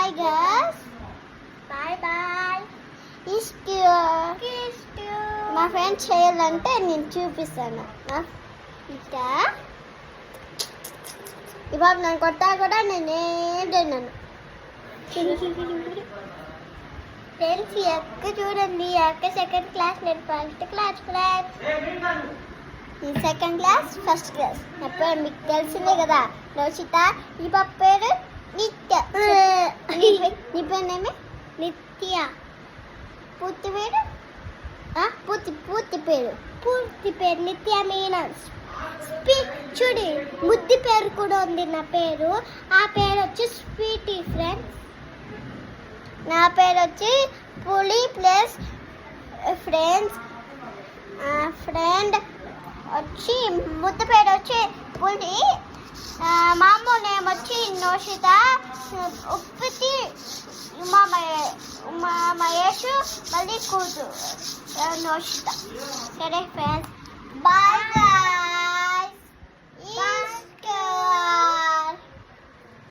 Bye girls. Boy. మా friends చేయాలంటే నేను చూపిస్తాను. ఇంకా ఇవాళ నన్ను కొట్టా కూడా నేనేం చేయను. ఫ్రెండ్స్ ఈ అక్క చూడండి, ఈ అక్క సెకండ్ క్లాస్, నేను first class. Friends second class, first class. నా పేరు మీకు తెలిసిందే కదా, నోషిత. ఈ పాప పేరు నిత్య. నీ పేరునేమి? నిత్య. పూర్తి పేరు పూర్తి పేరు నిత్య మీనన్స్. చూడి ముద్ది పేరు కూడా ఉంది నా పేరు. ఆ పేరు వచ్చి స్వీటీ. ఫ్రెండ్స్ నా పేరు వచ్చి పులి ప్లస్ ఫ్రెండ్స్ ఫ్రెండ్ వచ్చి ముద్దు పేరు వచ్చి పులి. మామూలు నేమ్ వచ్చి నోషిత. ఉప్పితి మహేష్, మళ్ళీ కూతురు నోషిత. సరే ఫ్రెండ్స్, బాయ్.